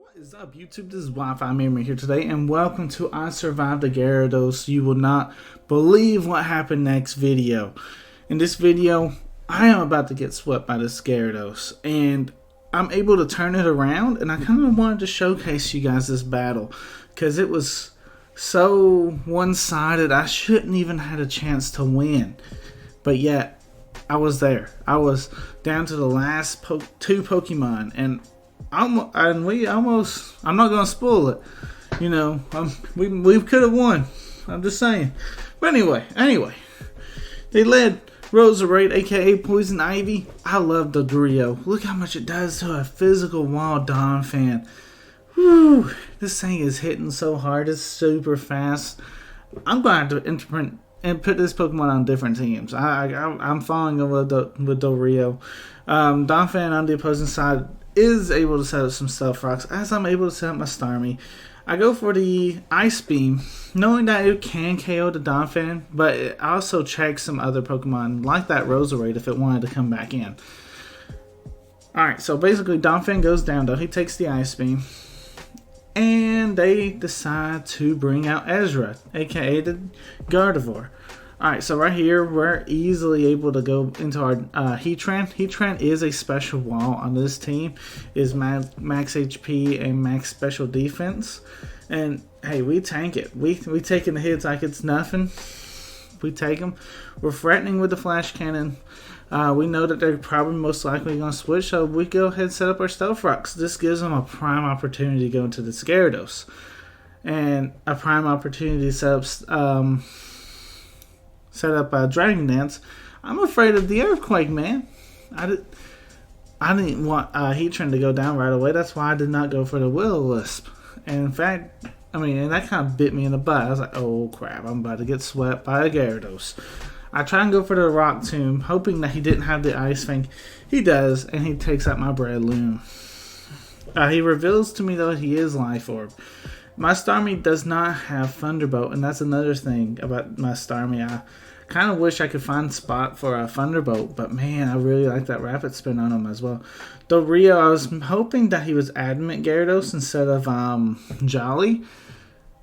What is up, YouTube? This is Wi-Fi Memory here today, and welcome to I Survived the Gyarados. You will not believe what happened next video. In this video, I am about to get swept by this Gyarados, and I'm able to turn it around, and I kind of wanted to showcase you guys this battle, because it was so one-sided, I shouldn't even had a chance to win. But yet, I was there. I was down to the last two Pokemon, and I'm not gonna spoil it. You know, we could have won. I'm just saying. But anyway, they led Roserade, aka Poison Ivy. I love the Rio. Look how much it does to a physical wild Dawn fan. Whew, this thing is hitting so hard. It's super fast. I'm going to imprint and put this Pokemon on different teams. I'm falling in love with the Rio. Donphan on the opposing side is able to set up some Stealth Rocks, as I'm able to set up my Starmie. I go for the Ice Beam, knowing that it can KO the Donphan, but it also checks some other Pokemon, like that Roserade, if it wanted to come back in. Alright, so basically Donphan goes down though. He takes the Ice Beam, and they decide to bring out Ezra, aka the Gardevoir. Alright, so right here, we're easily able to go into our Heatran. Heatran is a special wall on this team. Is max HP and max special defense. And, hey, we tank it. We taking the hits like it's nothing. We take them. We're threatening with the Flash Cannon. We know that they're probably most likely going to switch, so we go ahead and set up our Stealth Rocks. This gives them a prime opportunity to go into the Gyarados. And a prime opportunity to set up a Dragon Dance. I'm afraid of the Earthquake, man. I didn't want Heatran to go down right away. That's why I did not go for the Will-O-Wisp. And in fact, and that kind of bit me in the butt. I was like, oh crap, I'm about to get swept by a Gyarados. I try and go for the Rock Tomb, hoping that he didn't have the Ice Fang. He does, and he takes out my Breloom. He reveals to me, though, he is Life Orb. My Starmie does not have Thunderbolt, and that's another thing about my Starmie. I kind of wish I could find a spot for a Thunderbolt, but man, I really like that Rapid Spin on him as well. The Rio, I was hoping that he was Adamant Gyarados instead of Jolly,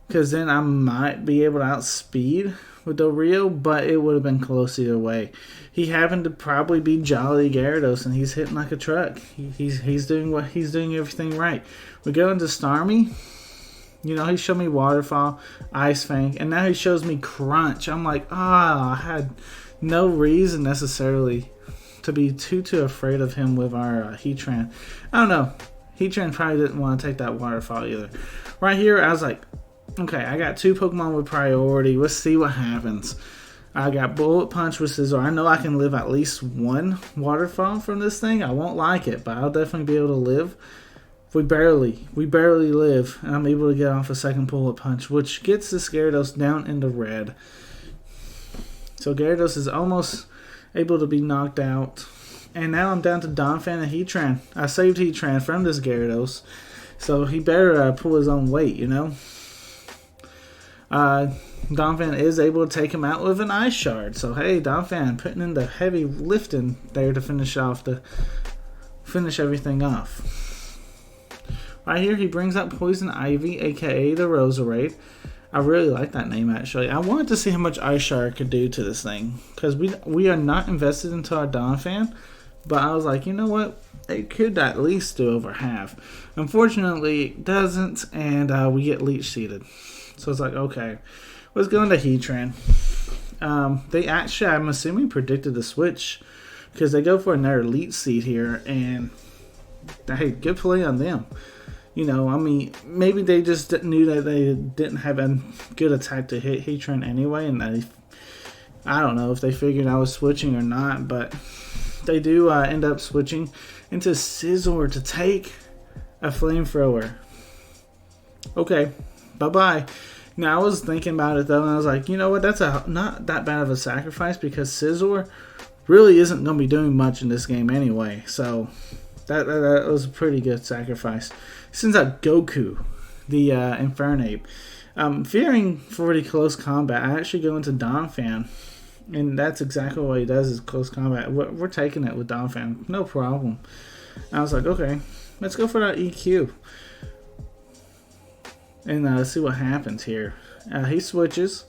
because then I might be able to outspeed with the Rio, but it would have been close either way. He happened to probably be Jolly Gyarados, and he's hitting like a truck. He's doing everything right. We go into Starmie. You know, he showed me Waterfall, Ice Fang, and now he shows me Crunch. I'm like, I had no reason necessarily to be too afraid of him with our Heatran. I don't know. Heatran probably didn't want to take that Waterfall either. Right here, I was like, okay, I got two Pokemon with priority. Let's see what happens. I got Bullet Punch with Scizor. I know I can live at least one Waterfall from this thing. I won't like it, but I'll definitely be able to live. We barely live, and I'm able to get off a second Bullet Punch, which gets this Gyarados down into red. So Gyarados is almost able to be knocked out. And now I'm down to Donphan and Heatran. I saved Heatran from this Gyarados, so he better pull his own weight, you know. Donphan is able to take him out with an Ice Shard. So hey, Donphan putting in the heavy lifting there to finish everything off. Right here, he brings out Poison Ivy, aka the Roserade. I really like that name, actually. I wanted to see how much Ice Shard could do to this thing, because we are not invested into our Donphan, but I was like, you know what? It could at least do over half. Unfortunately, it doesn't, and we get Leech Seeded. So it's like, okay, let's go into Heatran. They actually, I'm assuming, predicted the switch, because they go for another Leech Seed here, and hey, good play on them. You know, maybe they just knew that they didn't have a good attack to hit Heatran anyway, and I don't know if they figured I was switching or not, but they do end up switching into Scizor to take a Flamethrower. Okay, bye-bye. Now, I was thinking about it, though, and I was like, you know what, that's not that bad of a sacrifice, because Scizor really isn't going to be doing much in this game anyway, so that was a pretty good sacrifice. Sends out Goku, the Infernape. Fearing for the close combat, I actually go into Donphan, and that's exactly what he does, is close combat. We're taking it with Donphan, no problem. I was like, okay, let's go for that EQ. and see what happens here. He switches.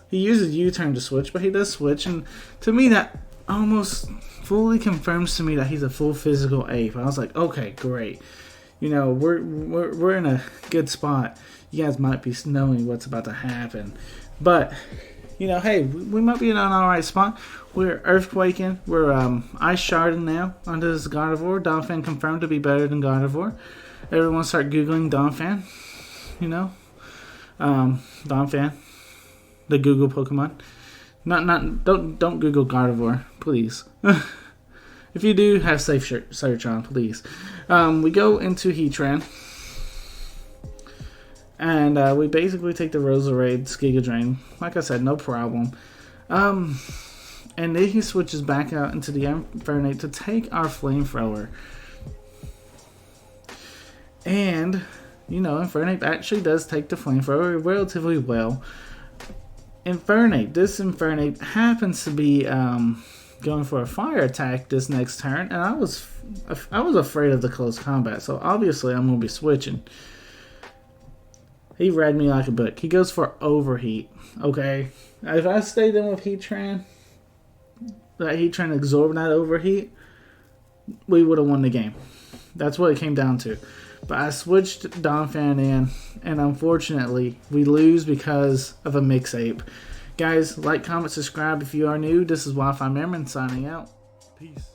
He uses U-turn to switch, but he does switch, and to me that almost fully confirms to me that he's a full physical ape. I was like, okay, great. You know, we're in a good spot. You guys might be knowing what's about to happen, but you know, hey, we might be in an alright spot. We're earthquaking. We're ice sharding now onto this Gardevoir. Donphan confirmed to be better than Gardevoir. Everyone start googling Donphan. You know, Donphan, the Google Pokemon. Don't Google Gardevoir, please. If you do, have safe search on, please. We go into Heatran, and we basically take the Roserade, Giga Drain. Like I said, no problem. And then he switches back out into the Infernape to take our Flamethrower. And, you know, Infernape actually does take the Flamethrower relatively well. This Infernape happens to be going for a fire attack this next turn, and I was afraid of the close combat, so obviously I'm going to be switching. He read me like a book. He goes for Overheat, okay? If I stayed in with Heatran, that Heatran absorbed that Overheat, we would have won the game. That's what it came down to. But I switched Donphan in, and unfortunately, we lose because of a Mix-Ape. Guys, like, comment, subscribe if you are new. This is Wi-Fi Merman signing out. Peace.